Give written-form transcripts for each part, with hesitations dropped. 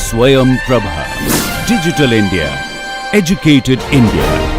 Swayam Prabha. Digital India. Educated India.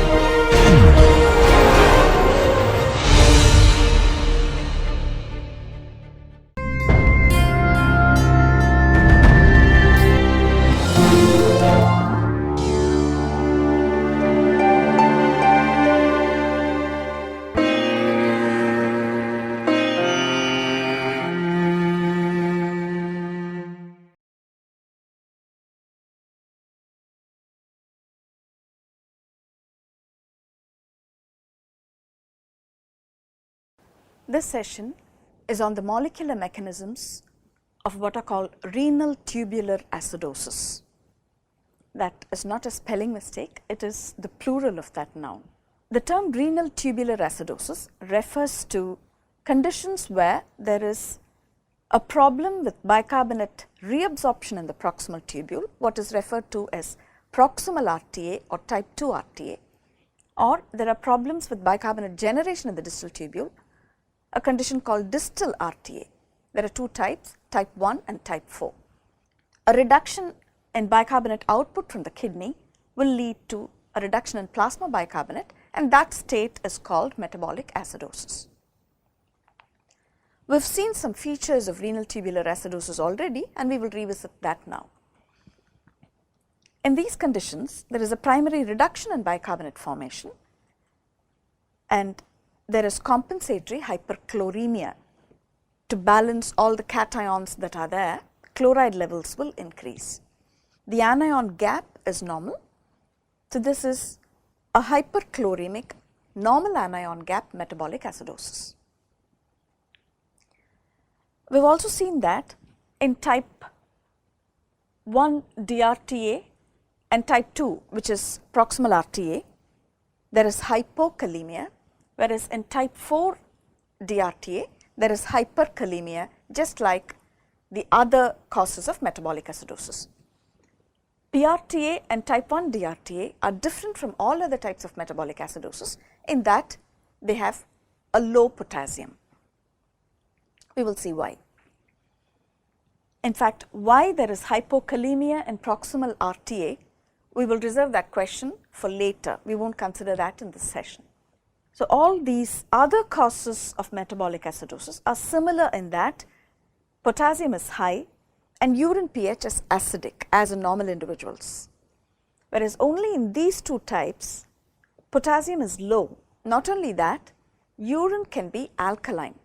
This session is on the molecular mechanisms of what are called renal tubular acidosis. That is not a spelling mistake, it is the plural of that noun. The term renal tubular acidosis refers to conditions where there is a problem with bicarbonate reabsorption in the proximal tubule, what is referred to as proximal RTA or type 2 RTA, or there are problems with bicarbonate generation in the distal tubule, a condition called Distal Rta. There are two types, type 1 and type 4. A reduction in bicarbonate output from the kidney will lead to a reduction in plasma bicarbonate, and that state is called metabolic acidosis. We have seen some features of renal tubular acidosis already, and we will revisit that now. In these conditions, there is a primary reduction in bicarbonate formation, and there is compensatory hyperchloremia. To balance all the cations that are there, chloride levels will increase. The anion gap is normal. So, this is a hyperchloremic normal anion gap metabolic acidosis. We have also seen that in type 1 DRTA and type 2, which is proximal RTA, there is hypokalemia, whereas in type 4 DRTA, there is hyperkalemia, just like the other causes of metabolic acidosis. PRTA and type 1 DRTA are different from all other types of metabolic acidosis in that they have a low potassium. We will see why. In fact, why there is hypokalemia in proximal RTA, we will reserve that question for later. We won't consider that in this session. So, all these other causes of metabolic acidosis are similar in that potassium is high and urine pH is acidic as in normal individuals, whereas only in these two types potassium is low. Not only that, urine can be alkaline.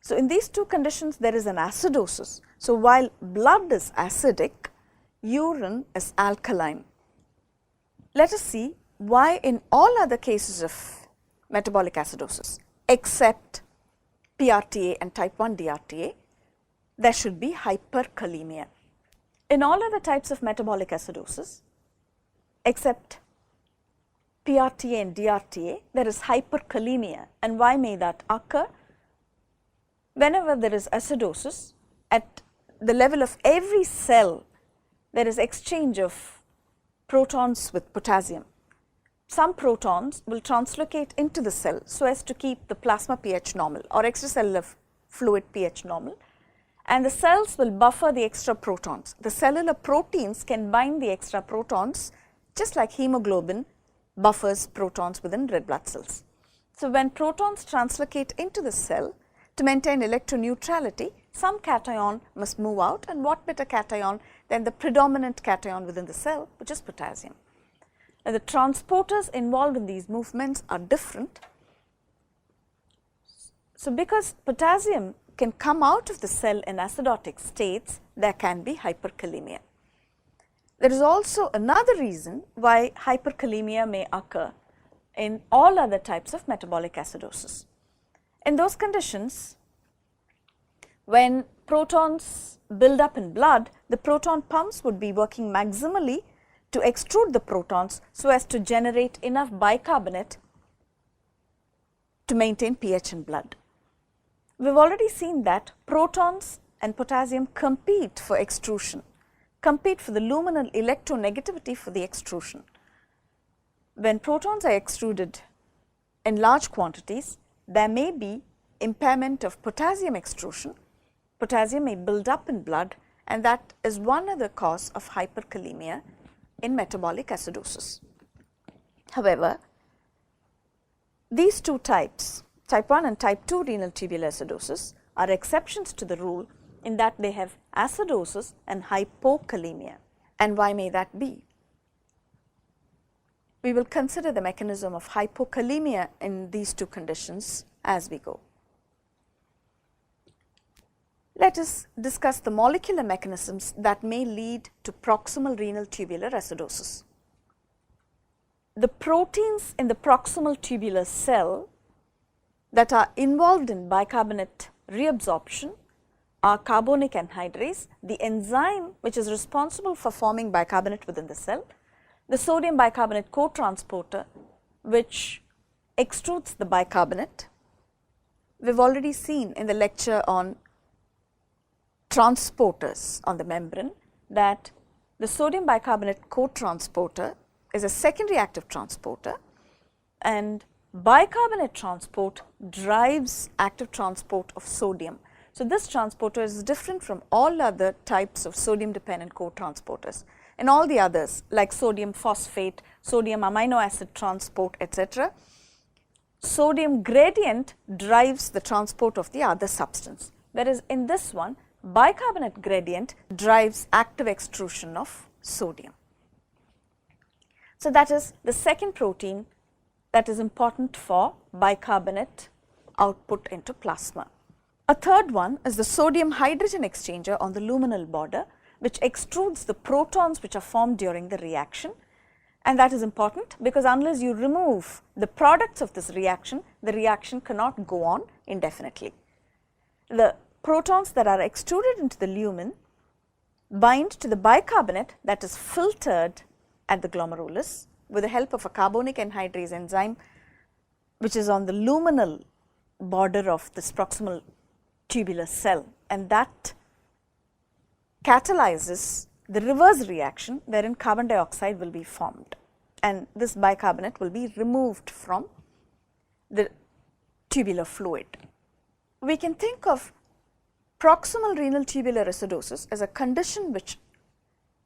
So, in these two conditions there is an acidosis. So, while blood is acidic, urine is alkaline. Let us see why in all other cases of metabolic acidosis except PRTA and type 1 DRTA, there should be hyperkalemia. In all other types of metabolic acidosis except PRTA and DRTA, there is hyperkalemia. And why may that occur? Whenever there is acidosis, at the level of every cell, there is exchange of protons with potassium. Some protons will translocate into the cell so as to keep the plasma pH normal or extracellular fluid pH normal, and the cells will buffer the extra protons. The cellular proteins can bind the extra protons just like hemoglobin buffers protons within red blood cells. So, when protons translocate into the cell to maintain electroneutrality, some cation must move out, and what better cation than the predominant cation within the cell, which is potassium. Now, the transporters involved in these movements are different. So, because potassium can come out of the cell in acidotic states, there can be hyperkalemia. There is also another reason why hyperkalemia may occur in all other types of metabolic acidosis. In those conditions, when protons build up in blood, the proton pumps would be working maximally to extrude the protons so as to generate enough bicarbonate to maintain pH in blood. We have already seen that protons and potassium compete for extrusion, compete for the luminal electronegativity for the extrusion. When protons are extruded in large quantities, there may be impairment of potassium extrusion. Potassium may build up in blood and that is one other cause of hyperkalemia in metabolic acidosis. However, these two types, type 1 and type 2 renal tubular acidosis, are exceptions to the rule in that they have acidosis and hypokalemia. And why may that be? We will consider the mechanism of hypokalemia in these two conditions as we go. Let us discuss the molecular mechanisms that may lead to proximal renal tubular acidosis. The proteins in the proximal tubular cell that are involved in bicarbonate reabsorption are carbonic anhydrase, the enzyme which is responsible for forming bicarbonate within the cell, the sodium bicarbonate cotransporter which extrudes the bicarbonate. We have already seen in the lecture on transporters on the membrane that the sodium bicarbonate cotransporter is a secondary active transporter, and bicarbonate transport drives active transport of sodium. So, this transporter is different from all other types of sodium dependent cotransporters. In all the others like sodium phosphate, sodium amino acid transport, etc., sodium gradient drives the transport of the other substance, whereas in this one bicarbonate gradient drives active extrusion of sodium. So, that is the second protein that is important for bicarbonate output into plasma. A third one is the sodium hydrogen exchanger on the luminal border, which extrudes the protons which are formed during the reaction, and that is important because unless you remove the products of this reaction, the reaction cannot go on indefinitely. The protons that are extruded into the lumen bind to the bicarbonate that is filtered at the glomerulus with the help of a carbonic anhydrase enzyme which is on the luminal border of this proximal tubular cell, and that catalyzes the reverse reaction wherein carbon dioxide will be formed, and this bicarbonate will be removed from the tubular fluid. We can think of proximal renal tubular acidosis as a condition which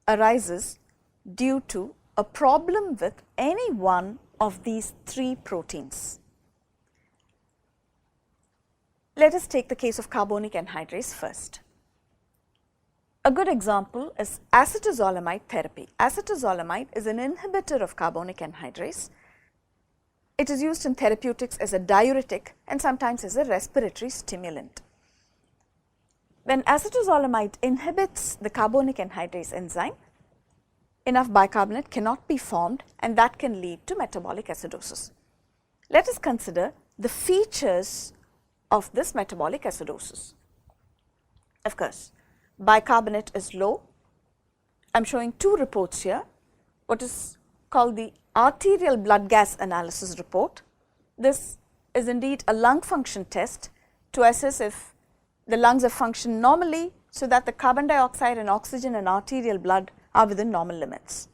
arises due to a problem with any one of these three proteins. Let us take the case of carbonic anhydrase first. A good example is acetazolamide therapy. Acetazolamide is an inhibitor of carbonic anhydrase. It is used in therapeutics as a diuretic and sometimes as a respiratory stimulant. When acetazolamide inhibits the carbonic anhydrase enzyme, enough bicarbonate cannot be formed, and that can lead to metabolic acidosis. Let us consider the features of this metabolic acidosis. Of course, bicarbonate is low. I am showing two reports here, what is called the arterial blood gas analysis report. This is indeed a lung function test to assess if the lungs have functioned normally so that the carbon dioxide and oxygen in arterial blood are within normal limits.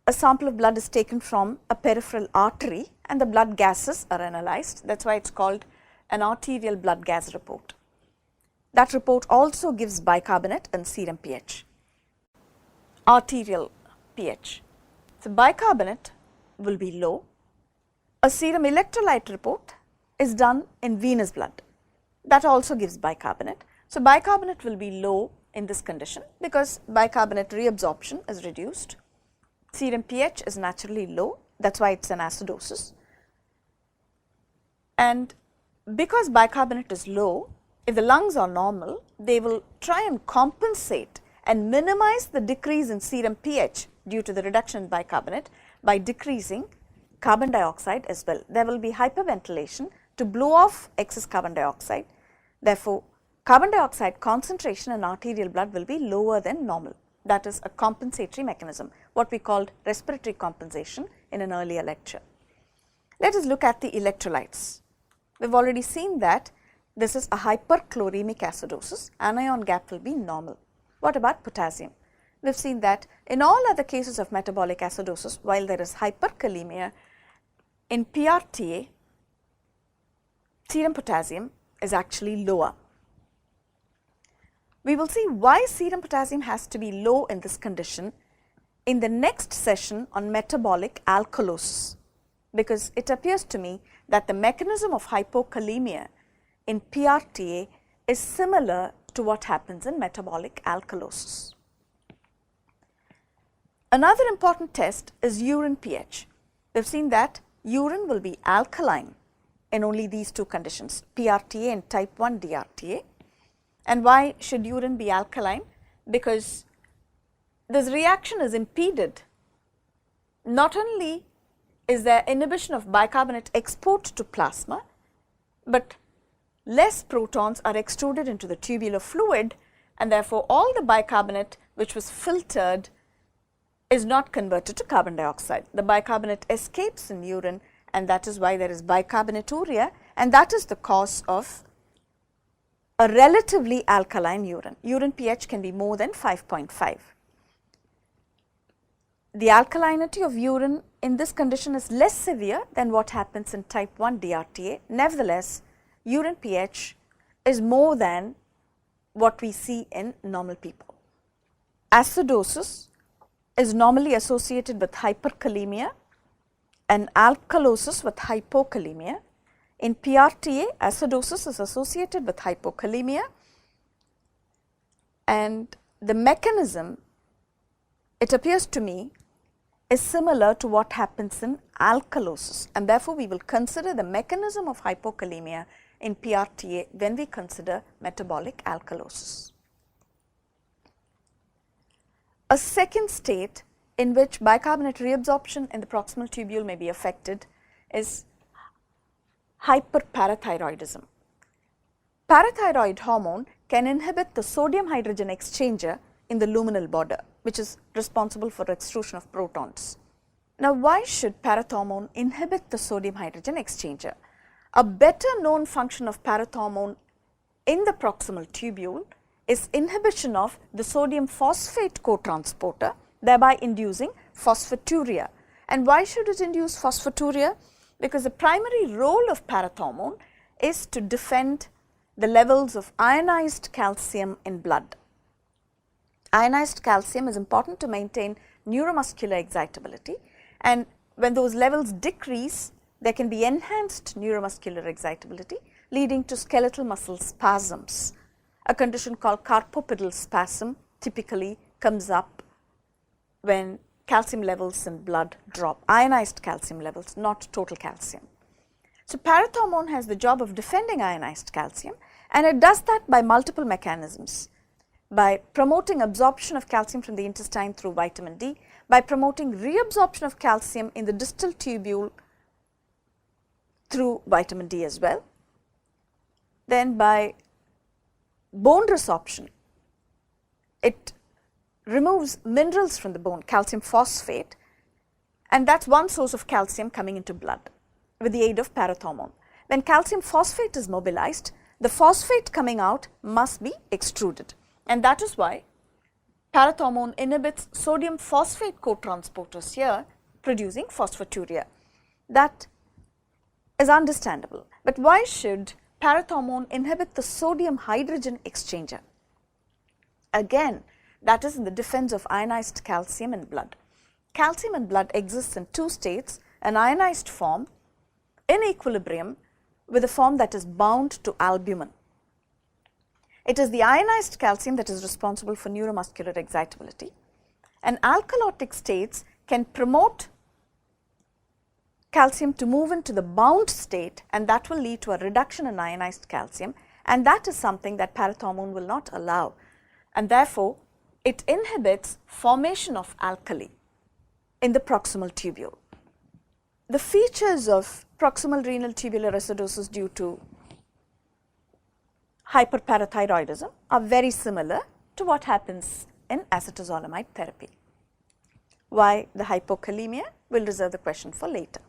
A sample of blood is taken from a peripheral artery and the blood gases are analyzed. That is why it is called an arterial blood gas report. That report also gives bicarbonate and serum pH. Arterial pH. So, bicarbonate will be low. A serum electrolyte report is done in venous blood. That also gives bicarbonate. So, bicarbonate will be low in this condition because bicarbonate reabsorption is reduced. Serum pH is naturally low, that is why it is an acidosis. And because bicarbonate is low, if the lungs are normal, they will try and compensate and minimize the decrease in serum pH due to the reduction in bicarbonate by decreasing carbon dioxide as well. There will be hyperventilation to blow off excess carbon dioxide. Therefore, carbon dioxide concentration in arterial blood will be lower than normal. That is a compensatory mechanism, what we called respiratory compensation in an earlier lecture. Let us look at the electrolytes. We have already seen that this is a hyperchloremic acidosis, anion gap will be normal. What about potassium? We have seen that in all other cases of metabolic acidosis, while there is hyperkalemia, in PRTA, serum potassium is actually lower. We will see why serum potassium has to be low in this condition in the next session on metabolic alkalosis, because it appears to me that the mechanism of hypokalemia in PRTA is similar to what happens in metabolic alkalosis. Another important test is urine pH. We have seen that urine will be alkaline in only these two conditions, PRTA and type 1 DRTA. And why should urine be alkaline? Because this reaction is impeded. Not only is there inhibition of bicarbonate export to plasma, but less protons are extruded into the tubular fluid, and therefore all the bicarbonate which was filtered is not converted to carbon dioxide. The bicarbonate escapes in urine, and that is why there is bicarbonaturia, and that is the cause of a relatively alkaline urine. Urine pH can be more than 5.5. The alkalinity of urine in this condition is less severe than what happens in type 1 DRTA. Nevertheless, urine pH is more than what we see in normal people. Acidosis is normally associated with hyperkalemia and alkalosis with hypokalemia. In PRTA, acidosis is associated with hypokalemia, and the mechanism, it appears to me, is similar to what happens in alkalosis, and therefore we will consider the mechanism of hypokalemia in PRTA when we consider metabolic alkalosis. A second state in which bicarbonate reabsorption in the proximal tubule may be affected is hyperparathyroidism. Parathyroid hormone can inhibit the sodium hydrogen exchanger in the luminal border, which is responsible for extrusion of protons. Now, why should parathormone inhibit the sodium hydrogen exchanger? A better known function of parathormone in the proximal tubule is inhibition of the sodium phosphate cotransporter, thereby inducing phosphaturia. And why should it induce phosphaturia? Because the primary role of parathormone is to defend the levels of ionized calcium in blood. Ionized calcium is important to maintain neuromuscular excitability, and when those levels decrease, there can be enhanced neuromuscular excitability leading to skeletal muscle spasms. A condition called carpopedal spasm typically comes up when calcium levels in blood drop, ionized calcium levels, not total calcium. So parathormone has the job of defending ionized calcium, and it does that by multiple mechanisms. By promoting absorption of calcium from the intestine through vitamin D, by promoting reabsorption of calcium in the distal tubule through vitamin D as well, then by bone resorption, it removes minerals from the bone, calcium phosphate, and that's one source of calcium coming into blood with the aid of parathormone. When calcium phosphate is mobilized, the phosphate coming out must be extruded, and that is why parathormone inhibits sodium phosphate cotransporters here, producing phosphaturia. That is understandable, but why should parathormone inhibit the sodium hydrogen exchanger? Again, that is in the defense of ionized calcium in blood. Calcium in blood exists in two states, an ionized form in equilibrium with a form that is bound to albumin. It is the ionized calcium that is responsible for neuromuscular excitability, and alkalotic states can promote calcium to move into the bound state, and that will lead to a reduction in ionized calcium, and that is something that parathormone will not allow, and therefore it inhibits formation of alkali in the proximal tubule. The features of proximal renal tubular acidosis due to hyperparathyroidism are very similar to what happens in acetazolamide therapy. Why the hypokalemia? We'll reserve the question for later.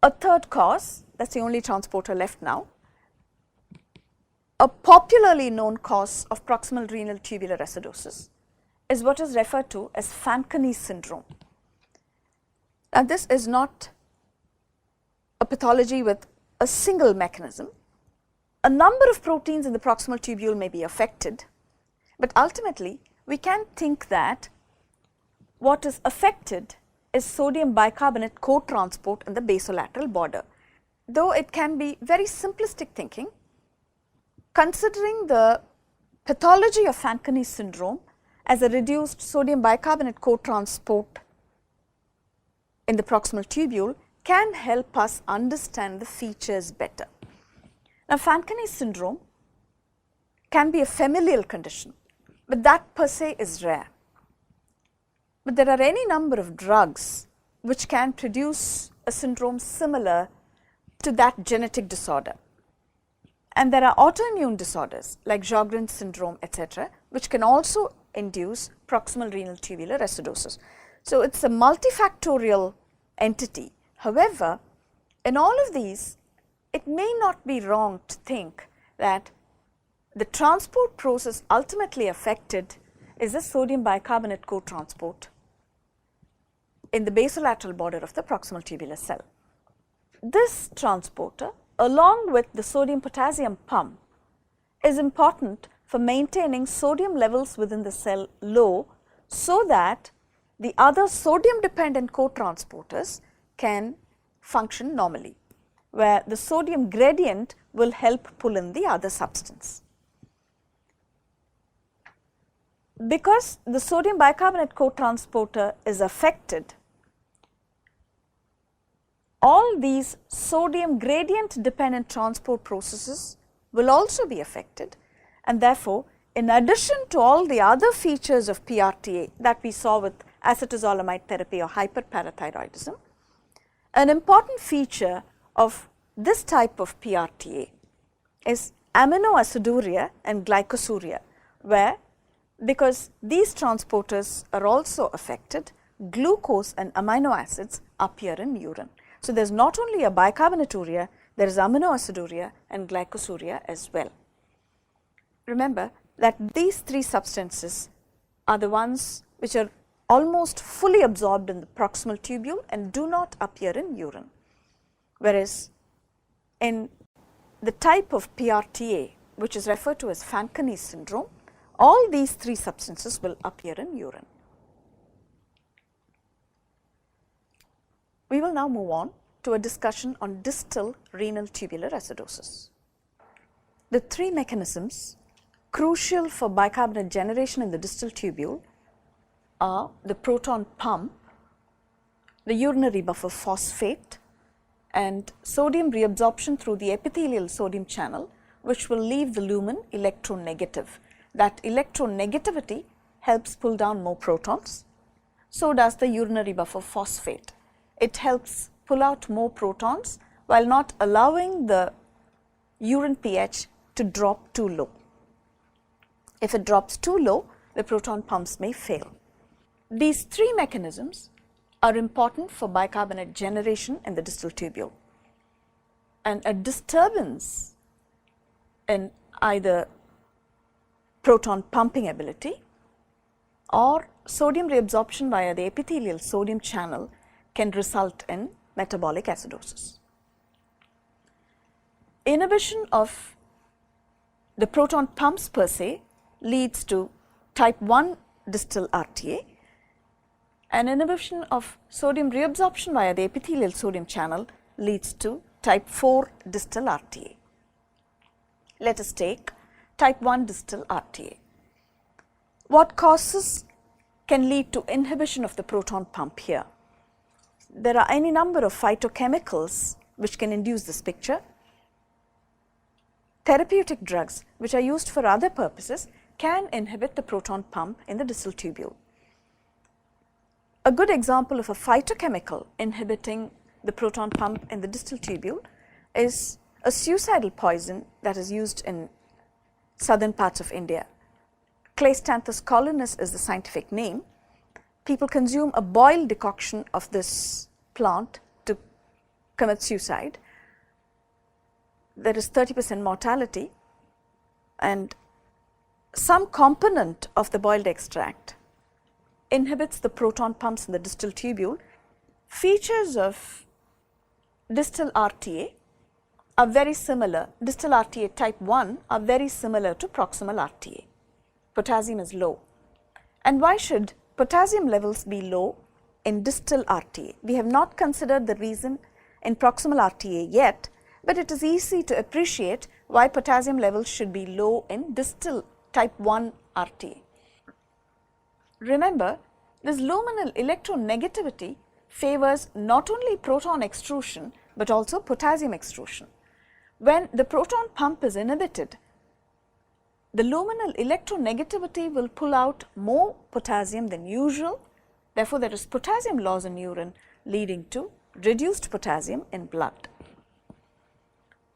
A third cause, that's the only transporter left now. A popularly known cause of proximal renal tubular acidosis is what is referred to as Fanconi Syndrome. Now, this is not a pathology with a single mechanism. a number of proteins in the proximal tubule may be affected, but ultimately we can think that what is affected is sodium bicarbonate co-transport in the basolateral border. Though it can be very simplistic thinking, considering the pathology of Fanconi syndrome as a reduced sodium bicarbonate co-transport in the proximal tubule can help us understand the features better. Now, Fanconi syndrome can be a familial condition, but that per se is rare. But there are any number of drugs which can produce a syndrome similar to that genetic disorder. And there are autoimmune disorders like Sjogren's syndrome, etc., which can also induce proximal renal tubular acidosis. So, it is a multifactorial entity. However, in all of these, it may not be wrong to think that the transport process ultimately affected is the sodium bicarbonate co-transport in the basolateral border of the proximal tubular cell. This transporter, along with the sodium potassium pump, is important for maintaining sodium levels within the cell low so that the other sodium dependent co-transporters can function normally, where the sodium gradient will help pull in the other substance. Because the sodium bicarbonate co-transporter is affected, all these sodium gradient dependent transport processes will also be affected, and therefore, in addition to all the other features of PRTA that we saw with acetazolamide therapy or hyperparathyroidism, an important feature of this type of PRTA is aminoaciduria and glycosuria, where because these transporters are also affected, glucose and amino acids appear in urine. So, there is not only a bicarbonaturia, there is aminoaciduria and glycosuria as well. Remember that these three substances are the ones which are almost fully absorbed in the proximal tubule and do not appear in urine, whereas in the type of PRTA which is referred to as Fanconi syndrome, all these three substances will appear in urine. We will now move on to a discussion on distal renal tubular acidosis. The three mechanisms crucial for bicarbonate generation in the distal tubule are the proton pump, the urinary buffer phosphate, and sodium reabsorption through the epithelial sodium channel, which will leave the lumen electronegative. That electronegativity helps pull down more protons. So does the urinary buffer phosphate. It helps pull out more protons while not allowing the urine pH to drop too low. If it drops too low, the proton pumps may fail. These three mechanisms are important for bicarbonate generation in the distal tubule, and a disturbance in either proton pumping ability or sodium reabsorption via the epithelial sodium channel can result in metabolic acidosis. Inhibition of the proton pumps per se leads to type 1 distal RTA, and inhibition of sodium reabsorption via the epithelial sodium channel leads to type 4 distal RTA. Let us take type 1 distal RTA. What causes can lead to inhibition of the proton pump here? There are any number of phytochemicals which can induce this picture. Therapeutic drugs which are used for other purposes can inhibit the proton pump in the distal tubule. A good example of a phytochemical inhibiting the proton pump in the distal tubule is a suicidal poison that is used in southern parts of India. Claystanthus collinus is the scientific name. People consume a boiled decoction of this plant to commit suicide. There is 30% mortality, and some component of the boiled extract inhibits the proton pumps in the distal tubule. Features of distal RTA are very similar, distal RTA type 1 are very similar to proximal RTA. Potassium is low. And why should potassium levels be low in distal RTA? We have not considered the reason in proximal RTA yet, but it is easy to appreciate why potassium levels should be low in distal type 1 RTA. Remember, this luminal electronegativity favors not only proton extrusion but also potassium extrusion. When the proton pump is inhibited, the luminal electronegativity will pull out more potassium than usual. Therefore, there is potassium loss in urine leading to reduced potassium in blood.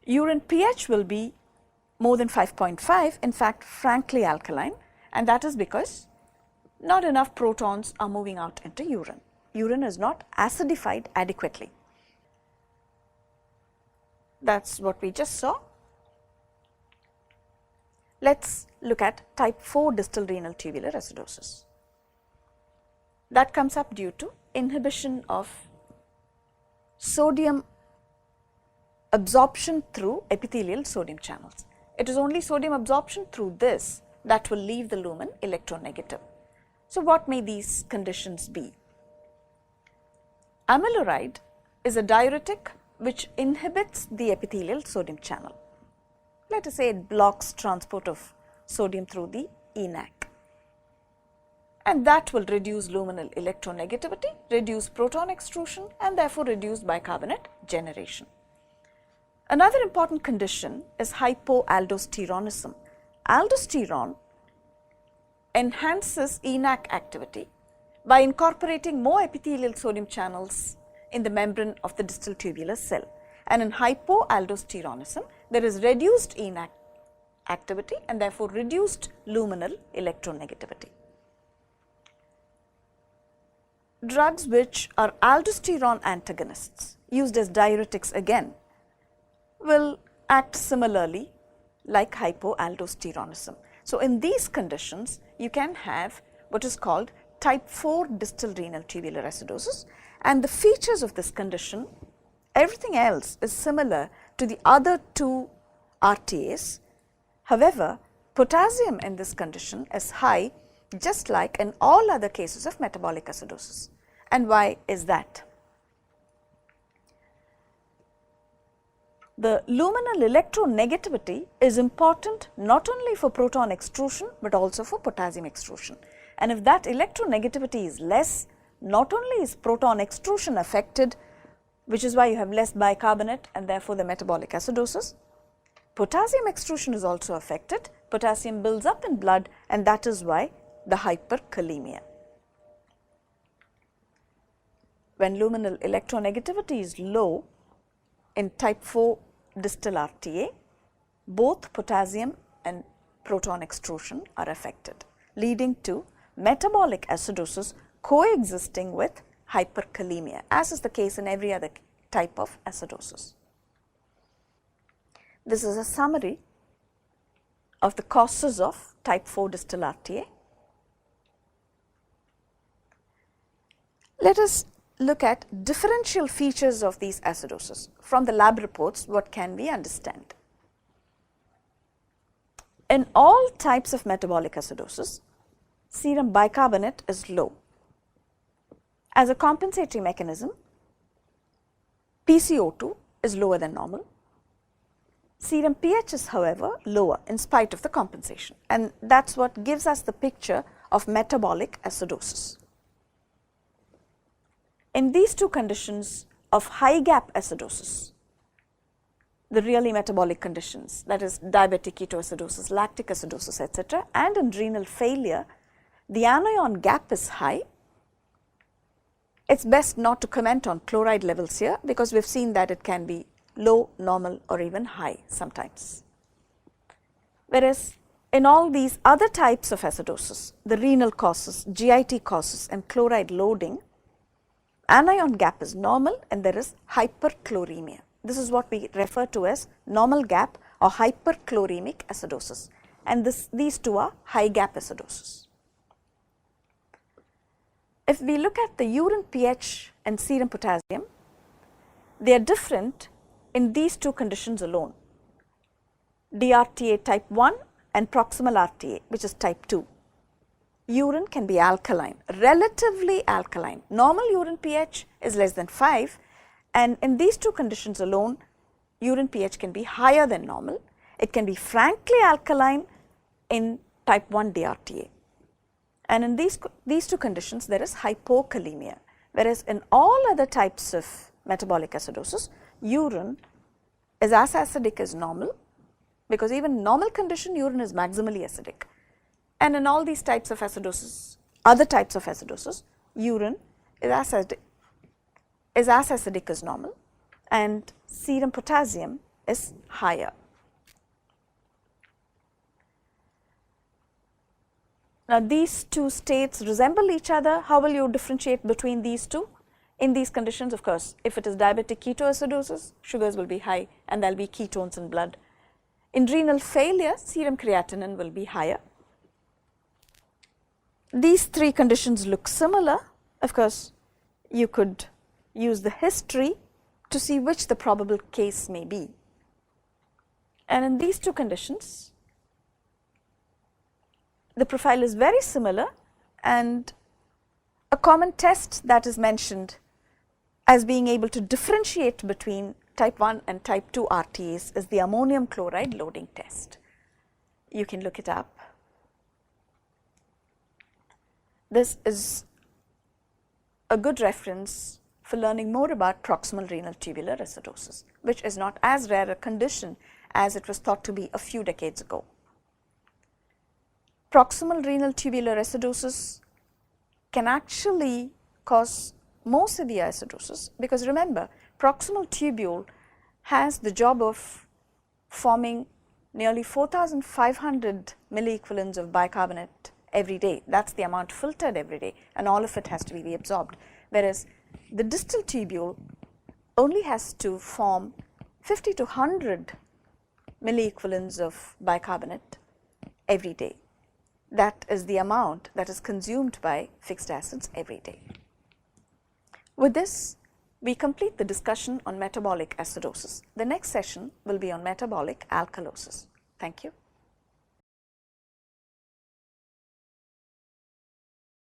Urine pH will be more than 5.5, in fact frankly alkaline, and that is because not enough protons are moving out into urine. Urine is not acidified adequately. That is what we just saw. Let us look at type 4 distal renal tubular acidosis. That comes up due to inhibition of sodium absorption through epithelial sodium channels. It is only sodium absorption through this that will leave the lumen electronegative. So, what may these conditions be? Amiloride is a diuretic which inhibits the epithelial sodium channel. Let us say it blocks transport of sodium through the ENaC, and that will reduce luminal electronegativity, reduce proton extrusion, and therefore reduce bicarbonate generation. Another important condition is hypoaldosteronism. Aldosterone enhances ENaC activity by incorporating more epithelial sodium channels in the membrane of the distal tubular cell, and in hypoaldosteronism there is reduced ENaC activity and therefore reduced luminal electronegativity. Drugs which are aldosterone antagonists used as diuretics again will act similarly like hypoaldosteronism. So, in these conditions you can have what is called type 4 distal renal tubular acidosis, and the features of this condition, everything else is similar to the other two RTAs. However, potassium in this condition is high just like in all other cases of metabolic acidosis. And why is that? The luminal electronegativity is important not only for proton extrusion but also for potassium extrusion. And if that electronegativity is less, not only is proton extrusion affected, which is why you have less bicarbonate and therefore the metabolic acidosis, potassium extrusion is also affected. Potassium builds up in blood, and that is why the hyperkalemia. When luminal electronegativity is low in type 4 distal RTA, both potassium and proton extrusion are affected, leading to metabolic acidosis coexisting with hyperkalemia, as is the case in every other type of acidosis. This is a summary of the causes of type 4 distal RTA. Let us look at differential features of these acidosis. From the lab reports, what can we understand? In all types of metabolic acidosis, serum bicarbonate is low. As a compensatory mechanism, PCO2 is lower than normal. Serum pH is, however, lower in spite of the compensation, and that is what gives us the picture of metabolic acidosis. In these two conditions of high gap acidosis, the really metabolic conditions, that is diabetic ketoacidosis, lactic acidosis, etc., and in renal failure, the anion gap is high. It is best not to comment on chloride levels here, because we have seen that it can be low, normal, or even high sometimes. Whereas in all these other types of acidosis, the renal causes, GIT causes, and chloride loading, anion gap is normal and there is hyperchloremia. This is what we refer to as normal gap or hyperchloremic acidosis, and these two are high gap acidosis. If we look at the urine pH and serum potassium, they are different in these two conditions alone, DRTA type 1 and proximal RTA, which is type 2, urine can be alkaline, relatively alkaline. Normal urine pH is less than 5, and in these two conditions alone, urine pH can be higher than normal. It can be frankly alkaline in type 1 DRTA. And in these two conditions, there is hypokalemia, whereas in all other types of metabolic acidosis, urine is as acidic as normal, because even normal condition, urine is maximally acidic. And in all these types of acidosis, other types of acidosis, urine is as acidic as normal, and serum potassium is higher. Now, these two states resemble each other. How will you differentiate between these two? In these conditions, of course, if it is diabetic ketoacidosis, sugars will be high and there will be ketones in blood. In renal failure, serum creatinine will be higher. These three conditions look similar. Of course, you could use the history to see which the probable case may be. And in these two conditions, the profile is very similar, and a common test that is mentioned as being able to differentiate between type 1 and type 2 RTAs is the ammonium chloride loading test. You can look it up. This is a good reference for learning more about proximal renal tubular acidosis, which is not as rare a condition as it was thought to be a few decades ago. Proximal renal tubular acidosis can actually cause more severe acidosis, because remember, proximal tubule has the job of forming nearly 4,500 milliequivalents of bicarbonate every day. That's the amount filtered every day, and all of it has to be reabsorbed. Whereas the distal tubule only has to form 50 to 100 milliequivalents of bicarbonate every day. That is the amount that is consumed by fixed acids every day. With this, we complete the discussion on metabolic acidosis. The next session will be on metabolic alkalosis. Thank you.